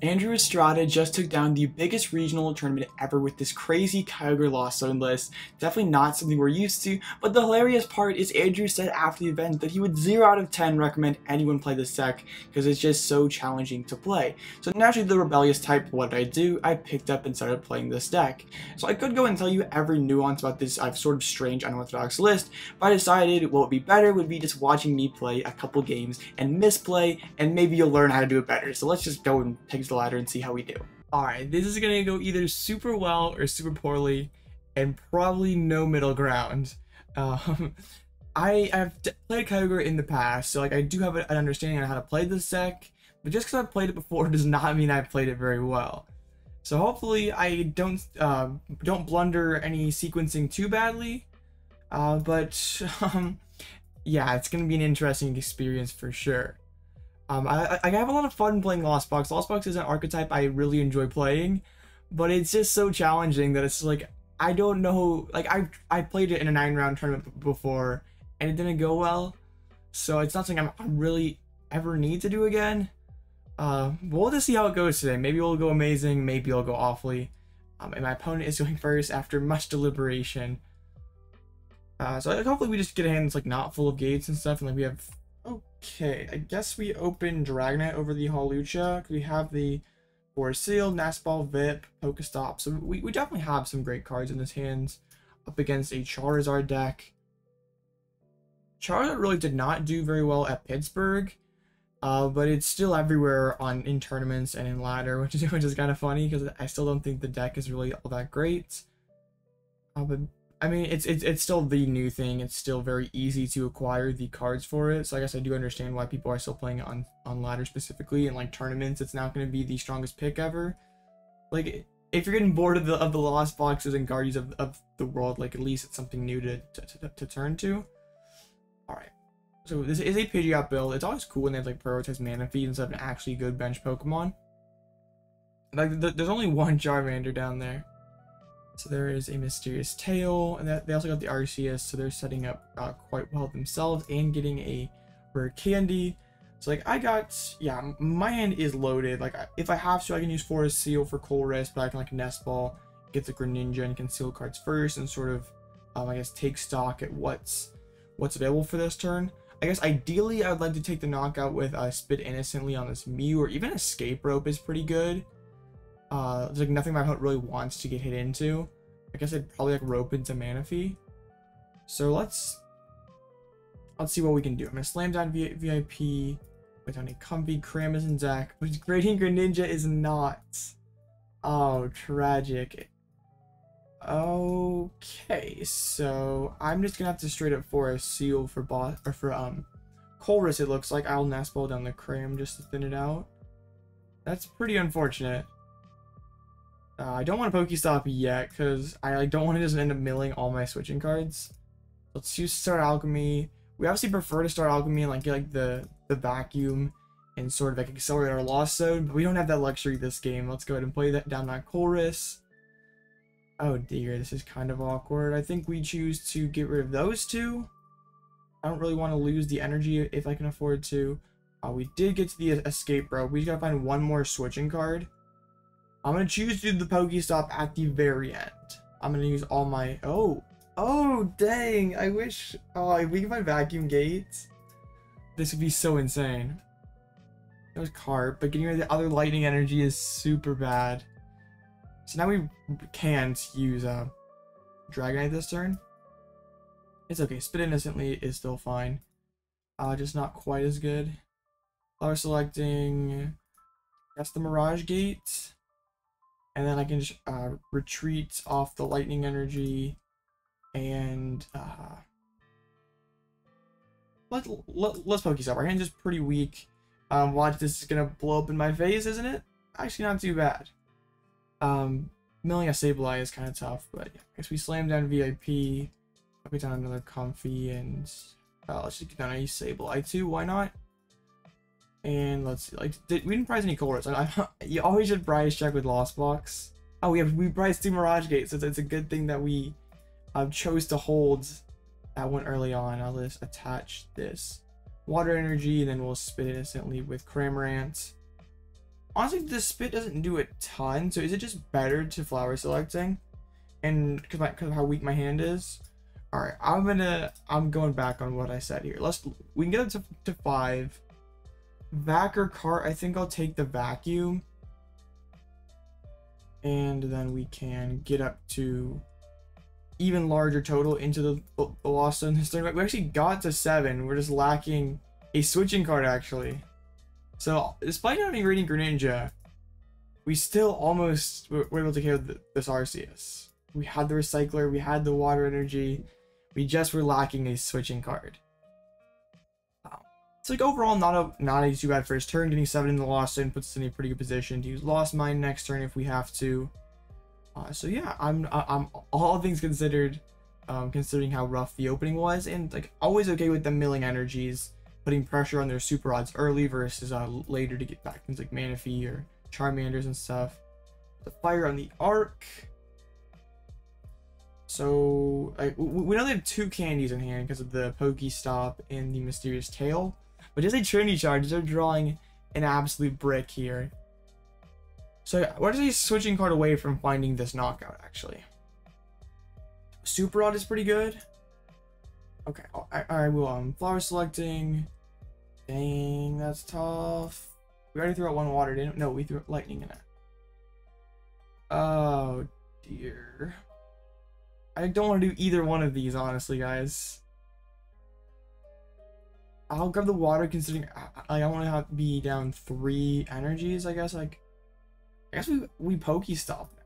Andrew Estrada just took down the biggest regional tournament ever with this crazy Kyogre Lost Zone list. Definitely not something we're used to, but the hilarious part is Andrew said after the event that he would 0 out of 10 recommend anyone play this deck because it's just so challenging to play. So naturally the rebellious type, what did I do? I picked up and started playing this deck. So I could go and tell you every nuance about this sort of strange unorthodox list, but I decided what would be better would be just watching me play a couple games and misplay, and maybe you'll learn how to do it better. So let's just go and take the ladder and see how we do. Alright, this is gonna go either super well or super poorly, and probably no middle ground. I have played Kyogre in the past, so like I do have an understanding on how to play this deck, but just because I've played it before does not mean I've played it very well. So hopefully I don't blunder any sequencing too badly, but yeah, it's gonna be an interesting experience for sure. I have a lot of fun playing Lost Box. Lost Box is an archetype I really enjoy playing, but it's just so challenging that it's like, I don't know, like I played it in a 9-round tournament before and it didn't go well, so it's not something I really ever need to do again. But we'll just see how it goes today. Maybe it'll go amazing, maybe it'll go awfully. And my opponent is going first after much deliberation. So like, hopefully we just get a hand that's like not full of gates and stuff, and like we have. Okay, I guess we open Dragonite over the Hawlucha. We have the CEL, Nest Ball VIP, PokéStop. So we definitely have some great cards in his hands up against a Charizard deck. Charizard really did not do very well at Pittsburgh, but it's still everywhere in tournaments and in ladder, which is kind of funny because I still don't think the deck is really all that great. But I mean, it's still the new thing. It's still very easy to acquire the cards for it. So I guess I do understand why people are still playing it on ladder specifically. In like tournaments, it's not going to be the strongest pick ever. Like if you're getting bored of the Lost Boxes and Guardians of the World, like at least it's something new to turn to. All right. So this is a Pidgeot build. It's always cool when they have like prioritize Manaphy instead of an actually good bench Pokemon. Like there's only one Charmander down there. So there is a Mysterious Tail, and they also got the Arceus, so they're setting up quite well themselves and getting a rare candy. So like I got, yeah, my hand is loaded. Like if I have to, I can use Forest Seal for Colress, but I can like Nest Ball, get the Greninja and conceal cards first, and sort of, I guess take stock at what's available for this turn. I guess ideally I'd like to take the knockout with Spit Innocently on this Mew, or even Escape Rope is pretty good. There's like nothing my opponent really wants to get hit into. I guess I'd probably like rope into Manaphy. So let's see what we can do. I'm gonna slam down VIP, put down a Comfey Cramorant deck, but Radiant Greninja is not. Oh, tragic. Okay, so I'm just gonna have to straight up Forest Seal for Colress. It looks like I'll Nest Ball down the Cram just to thin it out. That's pretty unfortunate. I don't want to PokéStop yet because I like don't want to just end up milling all my switching cards. Let's use Star Alchemy. We obviously prefer to Star Alchemy and like get like the vacuum and sort of like accelerate our Lost Zone, but we don't have that luxury this game. Let's go ahead and play that down that Colress. Oh dear, this is kind of awkward. I think we choose to get rid of those two. I don't really want to lose the energy if I can afford to. We did get to the Escape Rope. We just gotta find one more switching card. I'm gonna choose to do the PokéStop at the very end. I'm gonna use all my oh dang, I wish if we can find Vacuum Gates, this would be so insane. That was Carp, but getting rid of the other lightning energy is super bad. So now we can't use Dragonite this turn. It's okay, Spit Innocently is still fine. Just not quite as good. Flower selecting, that's the Mirage Gate. And then I can just retreat off the lightning energy and let's PokéStop. Our hand's just pretty weak. Watch, this is gonna blow up in my face, isn't it? Actually not too bad. Milling a Sableye is kind of tough, but yeah, I guess we slam down VIP, put down another Comfey, and let's just get down a Sableye too, why not? And let's see, like, we didn't prize any Colress. You always should prize check with Lost Box. Oh, we prized 2 Mirage Gates, so it's a good thing that we chose to hold that one early on. I'll just attach this Water Energy, and then we'll Spit Innocently with Cramorant. Honestly, the spit doesn't do a ton, so is it just better to flower selecting? And because of how weak my hand is? Alright, I'm going back on what I said here. We can get up to 5. Vac or cart, I think I'll take the vacuum. And then we can get up to even larger total into the Lost Zone this turn. We actually got to 7. We're just lacking a switching card actually. So despite not having Radiant Greninja, we still almost were able to KO this Arceus. We had the Recycler, we had the Water Energy, we just were lacking a switching card. So like overall, not a too bad first turn. Getting 7 in the Lost Zone puts us in a pretty good position to use Lost Mine next turn if we have to. So yeah, I'm all things considered, considering how rough the opening was, and like always okay with them milling energies, putting pressure on their super odds early versus later to get back things like Manaphy or Charmanders and stuff. The fire on the arc. So we know they have 2 candies in hand because of the PokéStop and the Mysterious Tail, but just a Trinity Charge, they're drawing an absolute brick here. So we're actually switching card away from finding this knockout actually. Super Rod is pretty good. Okay, I will flower selecting. Dang, that's tough. We already threw out 1 water, didn't we? No, we threw lightning in it. Oh dear. I don't want to do either one of these, honestly, guys. I'll grab the water, considering I want to have be down 3 energies, I guess. Like, I guess we PokéStop now.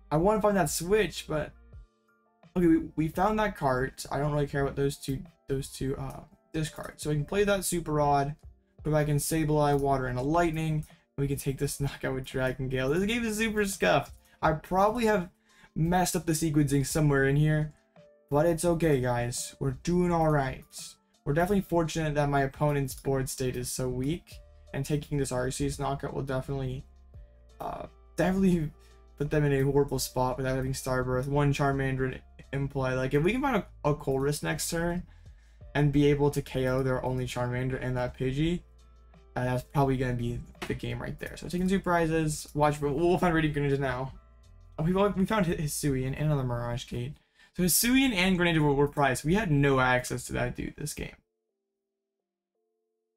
I want to find that switch, but okay, we found that cart. I don't really care about those two discards. So we can play that Super Rod, go back in Sableye, Water, and a Lightning, and we can take this knockout with Dragon Gale. This game is super scuffed. I probably have messed up the sequencing somewhere in here, but it's okay, guys. We're doing all right. We're definitely fortunate that my opponent's board state is so weak, and taking this Arceus knockout will definitely put them in a horrible spot without having Starbirth, 1 Charmander in play. Like, if we can find a Colress next turn and be able to KO their only Charmander and that Pidgey, that's probably going to be the game right there. So taking 2 prizes, we'll find Radiant Greninja now. We found Hisuian and another Mirage Gate. So Hisuian and Greninja were prized. We had no access to that dude this game.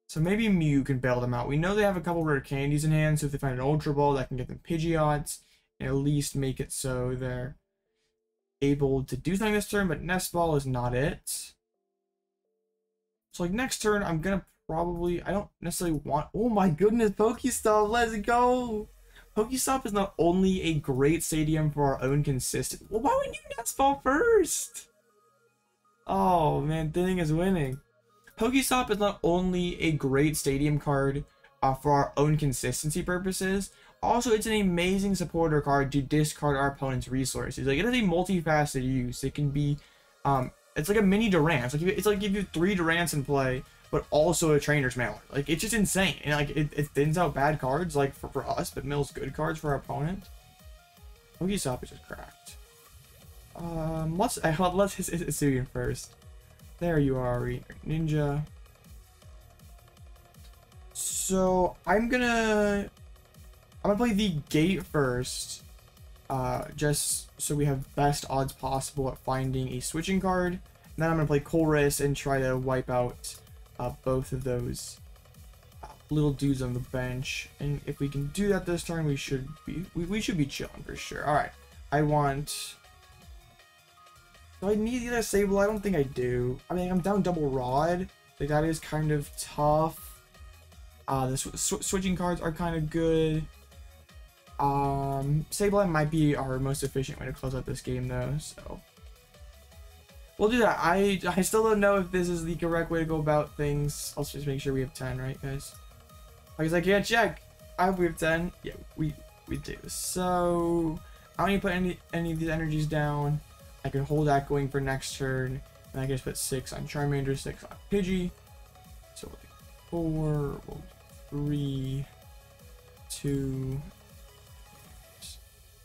So maybe Mew can bail them out. We know they have a couple rare candies in hand, so if they find an Ultra Ball, that can get them Pidgeots, and at least make it so they're able to do something this turn, but Nest Ball is not it. So like next turn, I'm gonna probably, I don't necessarily want, oh my goodness, PokéStop, let's go! PokéStop is not only a great stadium for our own consistent, well, why wouldn't you Nest Ball first? Oh man, Thing is winning. PokéStop is not only a great stadium card for our own consistency purposes, also it's an amazing supporter card to discard our opponent's resources. Like, it has a multifaceted use. It can be, it's like a mini Durant. It's like if you have 3 Durants in play, but also a Trainer's Mailer. Like, it's just insane. And like, it thins out bad cards, like for us, but mills good cards for our opponent. PokéStop is just cracked. Let's Hisuian first. There you are, Ninja. So I'm gonna play the gate first, just so we have best odds possible at finding a switching card. And then I'm gonna play Colress and try to wipe out both of those little dudes on the bench. And if we can do that this turn, we should be chilling for sure. All right, I want. Do I need the other Sable? I don't think I do. I mean, I'm down double Rod. Like, that is kind of tough. The switching cards are kind of good. Sableye might be our most efficient way to close out this game, though. So we'll do that. I still don't know if this is the correct way to go about things. I'll just make sure we have 10, right, guys? Because I can't check. I hope we have 10. Yeah, we do. So I don't need to put any of these energies down. I can hold that going for next turn, and I can just put 6 on Charmander, 6 on Pidgey. So we'll do 4, we'll do 3, 2.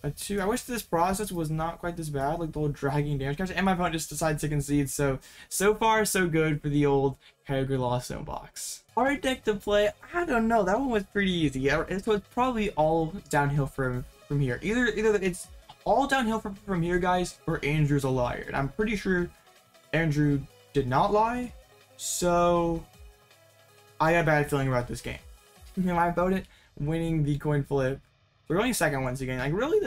a 2. I wish this process was not quite this bad, like the old dragging damage counter, and my opponent just decides to concede, so far so good for the old Kyogre Lost Zone box. Hard deck to play, I don't know, that one was pretty easy. Yeah, so it's probably all downhill from here. Either it's all downhill from here, guys, or Andrew's a liar. And I'm pretty sure Andrew did not lie, so I got a bad feeling about this game. My opponent winning the coin flip. We're going second once again. Like really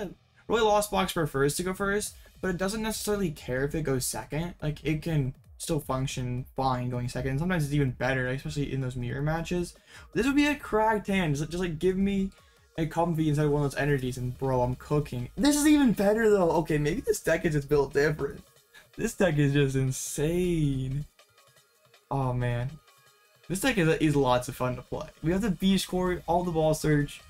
Lost Box prefers to go first, but it doesn't necessarily care if it goes second. Like it can still function fine going second. And sometimes it's even better, especially in those mirror matches. This would be a cracked hand. Just like give me a Comfey inside of one of those energies, and bro, I'm cooking. This is even better though. Okay, maybe this deck is just built different. This deck is just insane. Oh man, this deck is lots of fun to play. We have the Beach Court, all the ball search.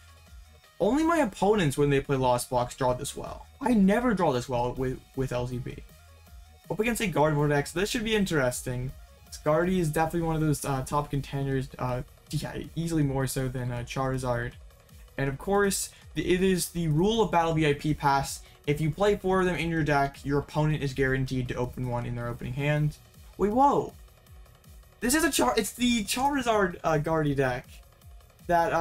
Only my opponents, when they play Lost Box, draw this well. I never draw this well with LZB. Up against a Gardevoir deck, so this should be interesting. Guardy is definitely one of those top contenders, yeah, easily more so than Charizard. And of course, it is the rule of Battle VIP Pass. If you play 4 of them in your deck, your opponent is guaranteed to open one in their opening hand. Wait, whoa! This is it's the Charizard Guardy deck that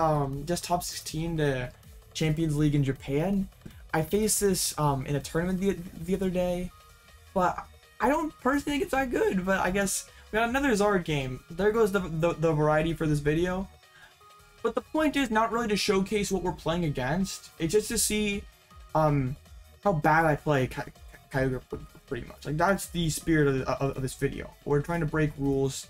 just top 16 to Champions League in Japan. I faced this in a tournament the other day, but I don't personally think it's that good. But I guess we got another Zard game. There goes the variety for this video. But the point is not really to showcase what we're playing against. It's just to see how bad I play Kyogre, pretty much. Like that's the spirit of this video. We're trying to break rules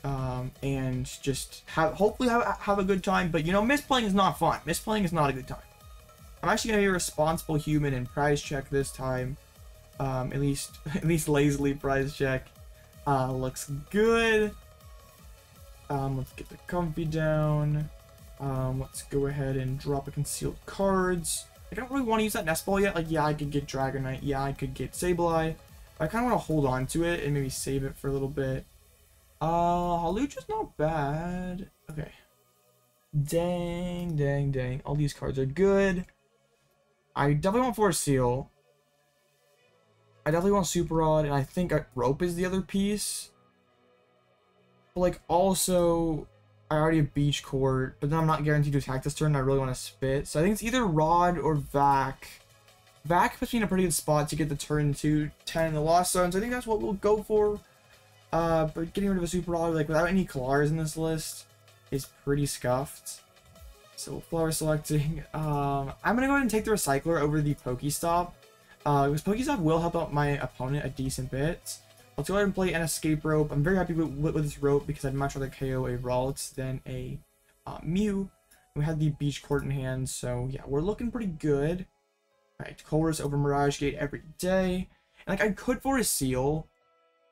and just hopefully have a good time. But you know, misplaying is not fun. Misplaying is not a good time. I'm actually gonna be a responsible human and prize check this time. At least lazily prize check. Looks good. Let's get the Comfey down. Let's go ahead and drop a concealed cards. I don't really want to use that Nest Ball yet. Like, yeah, I could get Dragonite. Yeah, I could get Sableye. I kind of want to hold on to it and maybe save it for a little bit. Hawlucha's not bad. Okay. Dang. All these cards are good. I definitely want Force Seal. I definitely want Super Rod, and I think Rope is the other piece. But, like, also, I already have Beach Court, but then I'm not guaranteed to attack this turn, and I really want to spit. So I think it's either Rod or Vac. Vac puts me in a pretty good spot to get the turn 2, 10 in the Lost Zone, so I think that's what we'll go for. But getting rid of a Super Rod, like, without any Colress in this list is pretty scuffed. So flower selecting. I'm gonna go ahead and take the Recycler over the PokéStop. Because PokéStop will help out my opponent a decent bit. Let's go ahead and play an Escape Rope. I'm very happy with this rope because I'd much rather KO a Ralts than a Mew. We had the Beach Court in hand, so yeah, we're looking pretty good. Alright, Colress over Mirage Gate every day. And like I could for a seal,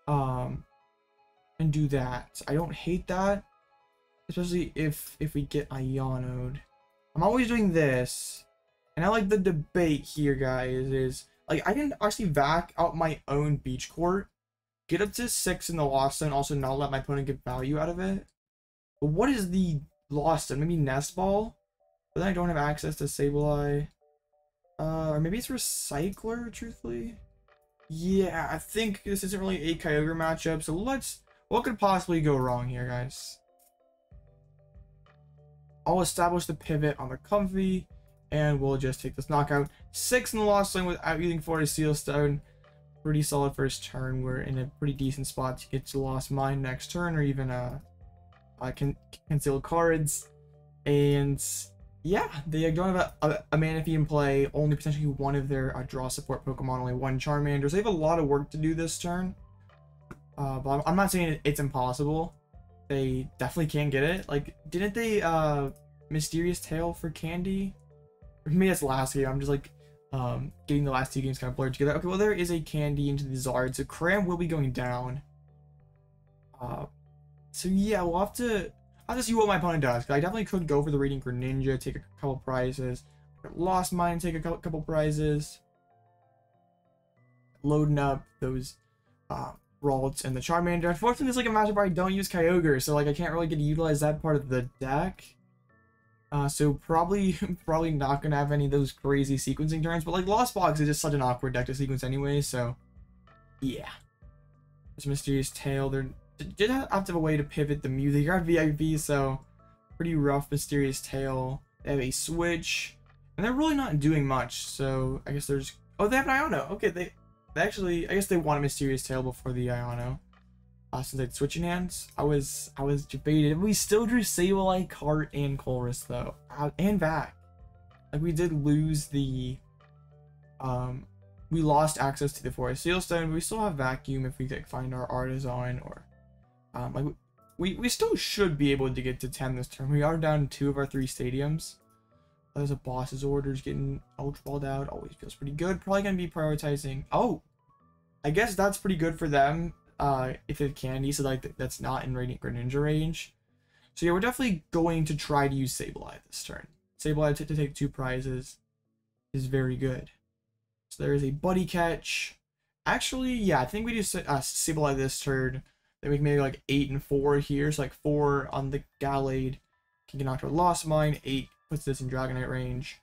and do that. I don't hate that. Especially if we get Iono'd. I'm always doing this. And I like the debate here, guys, is like I can actually vac out my own Beach Court, get up to 6 in the Lost Zone, also not let my opponent get value out of it. But what is the Lost Zone? Maybe Nest Ball? But then I don't have access to Sableye. Or maybe it's Recycler, truthfully. Yeah, I think this isn't really a Kyogre matchup, so what could possibly go wrong here, guys? I'll establish the pivot on the Comfey, and we'll just take this knockout. 6 in the Lost Zone without using Forest Seal Stone. Pretty solid first turn. We're in a pretty decent spot to get to Lost Mine next turn, or even concealed cards. And yeah, they don't have a Manaphy in play. Only potentially one of their draw support Pokemon. Only one Charmander. So they have a lot of work to do this turn. But I'm not saying it's impossible. They definitely can get it. Like, didn't they Mysterious Tail for Candy? Or maybe that's last game. I'm just like getting the last 2 games kind of blurred together. Okay, well there is a Candy into the Zard, so Cram will be going down. So yeah, we'll have to see what my opponent does. I definitely could go for the Radiant Greninja, take a couple prizes. Lost Mine, take a couple prizes. Loading up those Ralts and the Charmander. Unfortunately, it's like a matchup where I don't use Kyogre, so like I can't really get to utilize that part of the deck. So probably probably not gonna have any of those crazy sequencing turns, but like Lost Box is just such an awkward deck to sequence anyway, so yeah. There's Mysterious Tail. They did have to have a way to pivot the music. You're at VIP, so pretty rough Mysterious Tail. They have a Switch, and they're really not doing much, so I guess there's... Oh, they have an Iono. Okay, they actually... I guess they want a Mysterious Tail before the Iono. Since they had Switch in hands. I was debated. We still drew Sableye, Cart, and Colress, though. And back. Like, we did lose the... we lost access to the Forest Sealstone, but we still have Vacuum if we like, find our Artazon, or... like, we still should be able to get to 10 this turn. We are down 2 of our 3 stadiums. There's a boss's orders getting Ultra Balled out. Always feels pretty good. Probably going to be prioritizing... Oh! I guess that's pretty good for them. If it candy, so like that's not in Radiant Greninja range. So yeah, we're definitely going to try to use Sableye this turn. Sableye to take 2 prizes is very good. So there is a Buddy Catch. Actually, yeah, I think we do Sableye this turn. Then we can maybe like 8 and 4 here. So like 4 on the Gallade can get knocked out Lost Mine. 8 puts this in Dragonite range.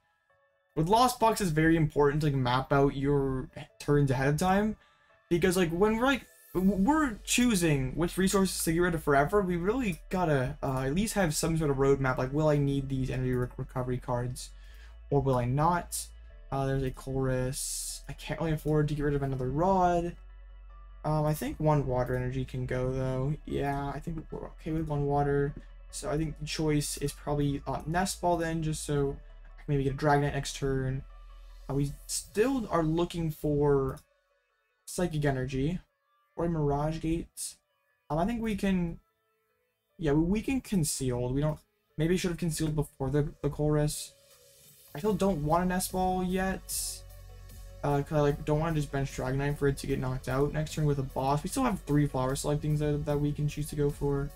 With Lost Box, it's very important to like map out your turns ahead of time, because like when we're choosing which resources to get rid of forever, we really gotta at least have some sort of roadmap. Like, will I need these energy recovery cards, or will I not? There's a Colress. I can't really afford to get rid of another Rod. I think 1 water energy can go, though. Yeah, I think we're okay with 1 water. So I think the choice is probably Nest Ball then, just so I can maybe get a Dragonite next turn. We still are looking for Psychic Energy. Or Mirage Gate. I think we can... Yeah, we can conceal. We don't... Maybe should have concealed before the Colress. I still don't want a Nest Ball yet. Because I don't want to just bench Dragonite for it to get knocked out next turn with a boss. We still have 3 flower selectings that we can choose to go for.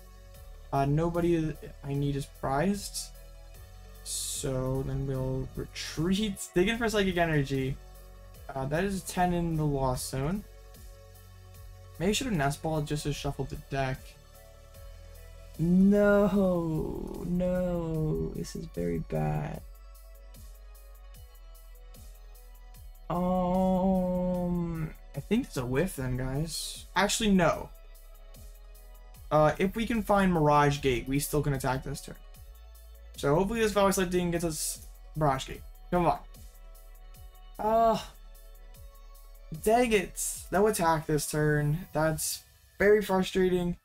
Nobody I need is prized. So then we'll retreat. Dig in for Psychic Energy. That is 10 in the Lost Zone. Maybe I should have Nest Ball just to shuffle the deck. No, this is very bad. I think it's a whiff then, guys. Actually, no. If we can find Mirage Gate, we still can attack this turn. So hopefully this Flower Selecting gets us Mirage Gate. Come on. Dang it! No attack this turn. That's very frustrating.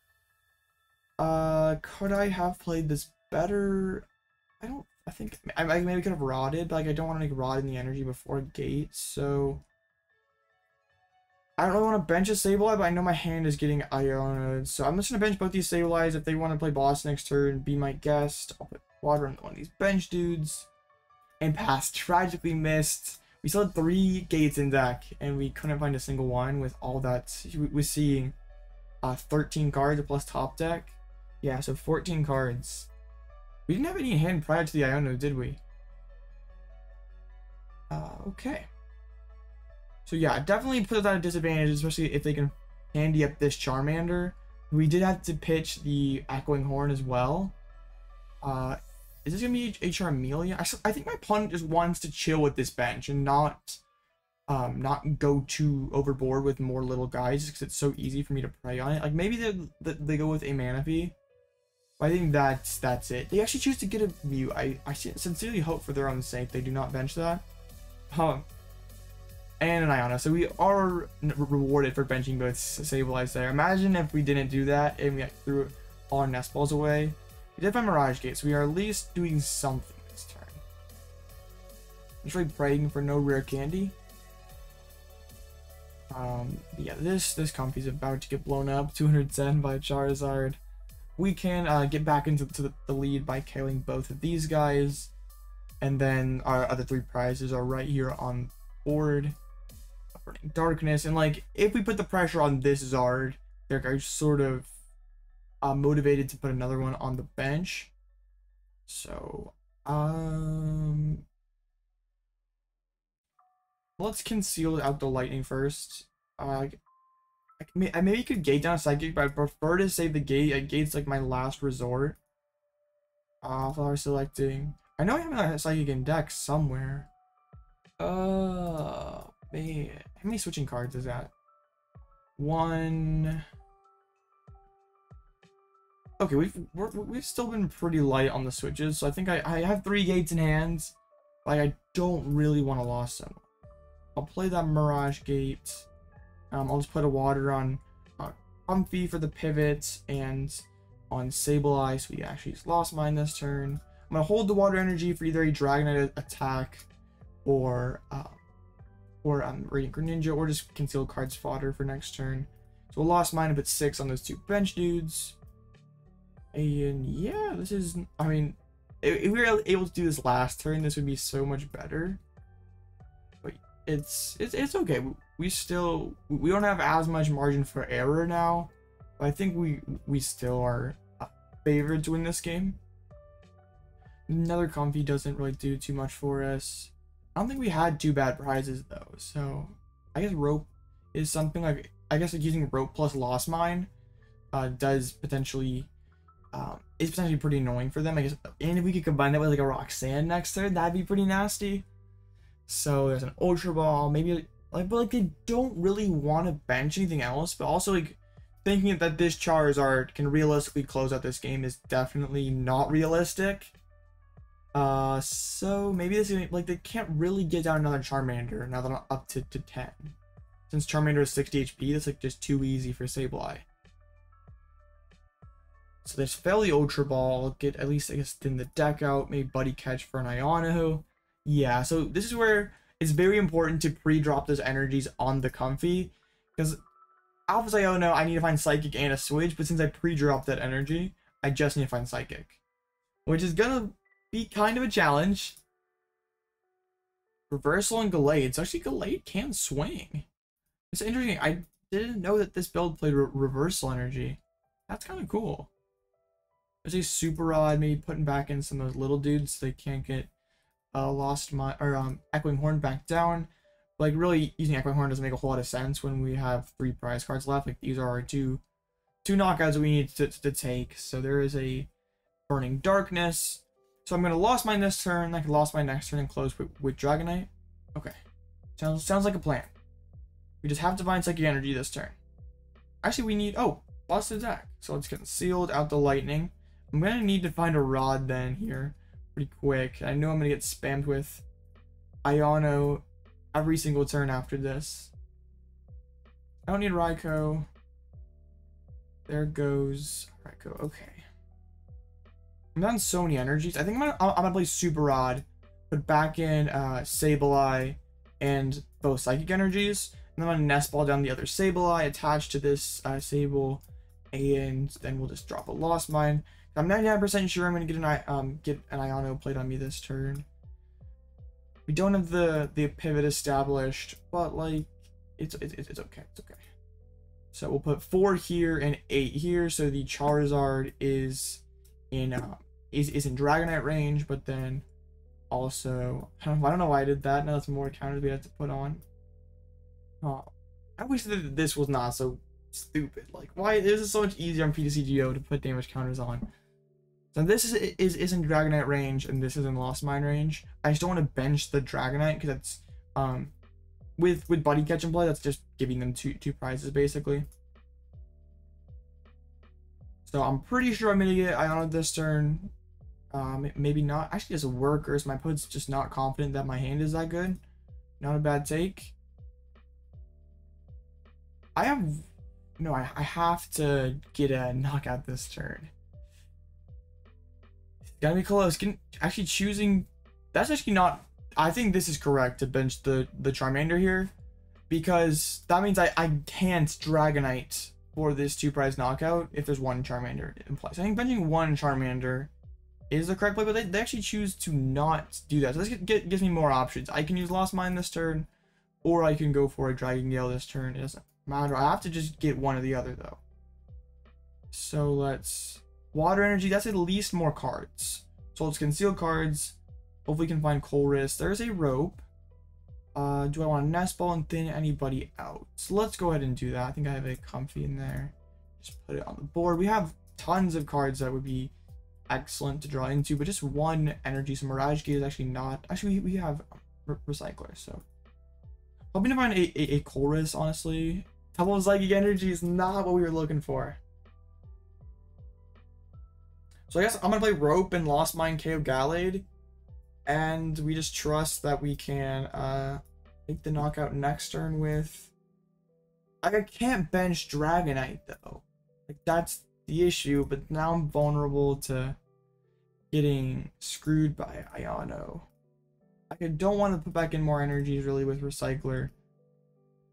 Could I have played this better? I think I maybe could have rotted, but like I don't want to like rot in the energy before gate, so I don't really want to bench a Sableye, but I know my hand is getting Iono'd, so I'm just gonna bench both these Sableyes. If they want to play boss next turn, be my guest. I'll put water on one of these bench dudes. And pass. Tragically missed. We still had 3 gates in deck, and we couldn't find a single one with all that. We're seeing 13 cards plus top deck. Yeah, so 14 cards. We didn't have any in hand prior to the Iono, did we? Okay. So yeah, definitely put us at a disadvantage, especially if they can handy up this Charmander. We did have to pitch the Echoing Horn as well. Is this gonna be a Charmeleon? I think my opponent just wants to chill with this bench and not go too overboard with more little guys, because it's so easy for me to prey on it. Like maybe they go with a Manaphy. But I think that's it. They actually choose to get a Mew. I sincerely hope for their own sake they do not bench that. And an Iono. So we are rewarded for benching both Sableyes there. Imagine if we didn't do that and we threw all our Nest Balls away. We did find Mirage Gate, so we are at least doing something this turn. I'm just really praying for no rare candy. Yeah, this Comfey's about to get blown up. 210 by Charizard. We can get back into the lead by killing both of these guys. And then our other 3 prizes are right here on board. Burning Darkness. And like, if we put the pressure on this Zard, they're sort of motivated to put another one on the bench. So, let's conceal out the lightning first. I maybe could gate down a Psychic, but I prefer to save the gate. Gate's like my last resort. Flower selecting. I know I have a Psychic in deck somewhere. Man. How many switching cards is that? 1. Okay, we've still been pretty light on the switches, so I think I have 3 gates in hand. Like, I don't really want to lose them. I'll play that Mirage Gate. I'll just put a water on Comfey for the pivot, and on Sableye, so we actually just lost mine this turn. I'm gonna hold the water energy for either a Dragonite attack or Radiant Greninja, or just concealed cards fodder for next turn. So we'll lost mine, but 6 on those 2 bench dudes. And yeah, this is, I mean, if we were able to do this last turn, this would be so much better. But it's okay. We don't have as much margin for error now, but I think we still are favored to win this game. Another Comfey doesn't really do too much for us. I don't think we had 2 bad prizes though, so I guess rope is something like, I guess like using rope plus lost mine does potentially is potentially pretty annoying for them, I guess. And if we could combine that with like a Roxanne next turn, that'd be pretty nasty. So there's an Ultra Ball, maybe like, but like they don't really want to bench anything else, but also like thinking that this Charizard can realistically close out this game is definitely not realistic. So maybe this is like, they can't really get down another Charmander now that I'm up to 10. Since Charmander is 60 HP, that's like just too easy for Sableye. So there's fail the Ultra Ball, get at least, I guess, thin the deck out, maybe Buddy Catch for an Iono. Yeah, so this is where it's very important to pre-drop those energies on the Comfey, because Alpha's Iono, I need to find Psychic and a Switch, but since I pre-dropped that energy, I just need to find Psychic, which is gonna be kind of a challenge. Reversal and Gallade. So actually Gallade can swing. It's interesting. I didn't know that this build played reversal energy. That's kind of cool. There's a Super Rod, maybe putting back in some of those little dudes so they can't get Echoing Horn back down. Like, really using Echoing Horn doesn't make a whole lot of sense when we have 3 prize cards left. Like, these are our two knockouts that we need to take. So there is a Burning Darkness. So I'm gonna lost mine this turn. I can lost mine next turn and close with Dragonite. Okay, sounds like a plan. We just have to find Psychic Energy this turn. Actually, we need busted deck. So let's get sealed out the lightning. I'm gonna need to find a Rod then here pretty quick. I know I'm gonna get spammed with Iono every single turn after this. I don't need Raikou. There goes Raikou. Okay. I'm down so many energies. I think I'm gonna play Super Rod, put back in Sableye and both Psychic Energies, and then I'm gonna Nest Ball down the other Sableye attached to this Sable, and then we'll just drop a Lost Mine. I'm 99% sure I'm gonna get an Iono played on me this turn. We don't have the pivot established, but like it's okay. It's okay. So we'll put 4 here and 8 here, so the Charizard is in Dragonite range, but then also I don't know why I did that. Now that's more counters we have to put on. Oh, I wish that this was not so stupid. Like, why this is so much easier on ptcg to put damage counters on. So this is in Dragonite range, and this is in Lost Mine range. I just don't want to bench the Dragonite because that's with Buddy Catch and play, that's just giving them two prizes basically. So I'm pretty sure I'm gonna get Iono this turn. Maybe not. Actually, as a Workers, my opponent's just not confident that my hand is that good. Not a bad take. I have to get a knockout this turn. Gotta be close. Actually choosing, that's actually not, I think this is correct to bench the Charmander here, because that means I can't Dragonite for this 2 prize knockout if there's 1 Charmander in place. I think benching 1 Charmander is the correct play, but they actually choose to not do that. So this gives me more options. I can use Lost Mine this turn, or I can go for a Dragon Gale this turn. It doesn't matter. I have to just get one or the other though. So let's Water Energy. That's at least more cards. So let's conceal cards. Hopefully we can find Colress. There's a Rope. Do I want to Nest Ball and thin anybody out? So let's go ahead and do that. I think I have a Comfey in there. Just put it on the board. We have tons of cards that would be excellent to draw into, but just one energy. So Mirage Gate is actually not. Actually, we have Recycler, so hoping to find a Colress, honestly. Double Psychic Energy is not what we were looking for. So I guess I'm gonna play Rope and Lost Mine KO Gallade, and we just trust that we can take the knockout next turn with. Like, I can't bench Dragonite though. Like, that's the issue, but now I'm vulnerable to getting screwed by Iono. I don't want to put back in more energies really with Recycler.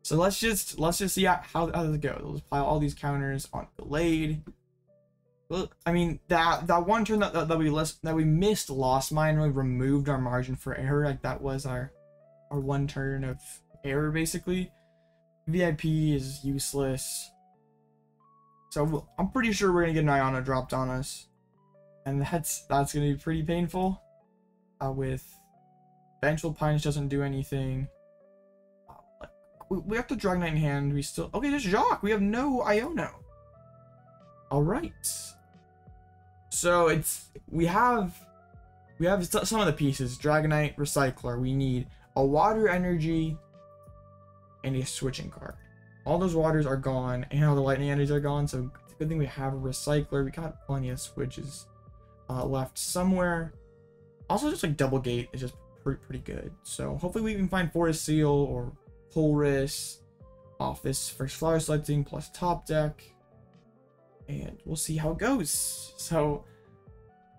So let's just see how does it go. We'll just apply all these counters on Gallade. Look, I mean that one turn that we missed Lost Mine really removed our margin for error. Like, that was our one turn of error basically. VIP is useless. So I'm pretty sure we're gonna get an Iono dropped on us, and that's gonna be pretty painful. With Vengeful Punch doesn't do anything. We have the Dragonite in hand. We still there's Jacques. We have no Iono. All right. So we have some of the pieces. Dragonite, Recycler. We need a Water Energy and a Switching Card. All those waters are gone, and all the lightning energies are gone, so it's a good thing we have a Recycler. We got plenty of switches left somewhere. Also, just like Double Gate is just pretty good. So hopefully we can find Forest Seal or Colress off this first flower selecting plus top deck, and we'll see how it goes. So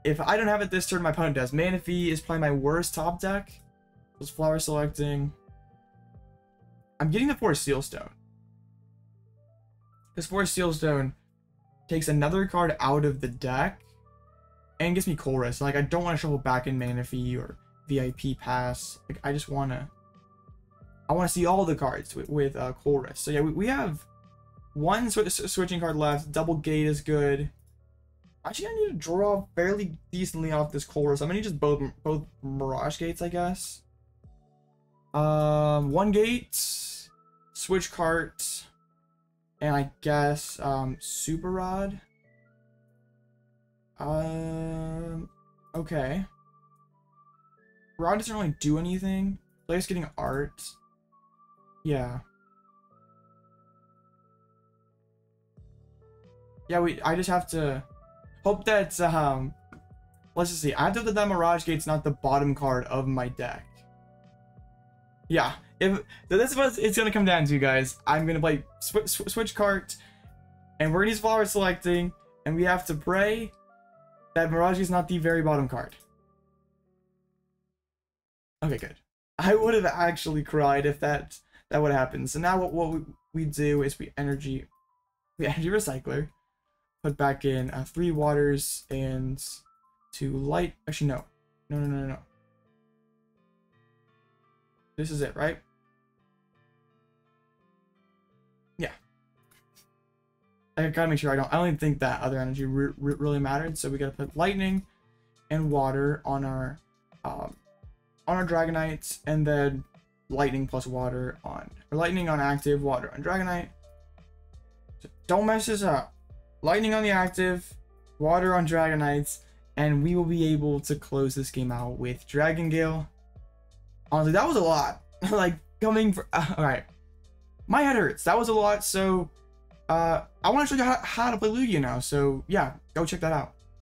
if I don't have it this turn, my opponent does. Manaphy is probably my worst top deck. Was flower selecting. I'm getting the Forest Seal Stone. This Forest Seal Stone takes another card out of the deck and gets me Colress. Like, I don't want to shuffle back in Manaphy or VIP Pass. Like, I just want to. I want to see all the cards with Colress. So yeah, we have one switching card left. Double Gate is good. Actually, I need to draw fairly decently off this Colress. I'm gonna need just both Mirage Gates, I guess. One Gate, Switch Cart, and I guess Super Rod. Okay. Rod doesn't really do anything. Player's getting art. Yeah. Yeah, I just have to hope that let's just see. I have to hope that Mirage Gate's not the bottom card of my deck. Yeah, so this is what it's gonna come down to, guys. I'm gonna play Switch Cart, and we're gonna use flower selecting, and we have to pray that Mirage is not the very bottom card. Okay, good. I would have actually cried if that would happen. So now what we do is we energy recycler, put back in 3 waters and 2 light. Actually, no. This is it, right? Yeah. I gotta make sure I don't even think that other energy really mattered. So we gotta put lightning and water on our Dragonites, and then lightning plus water on, or lightning on active, water on Dragonite. So don't mess this up. Lightning on the active, water on Dragonites, and we will be able to close this game out with Dragon Gale. Honestly, that was a lot. Like, coming for alright. My head hurts. That was a lot, so I want to show you how to play Lugia now. So yeah, go check that out.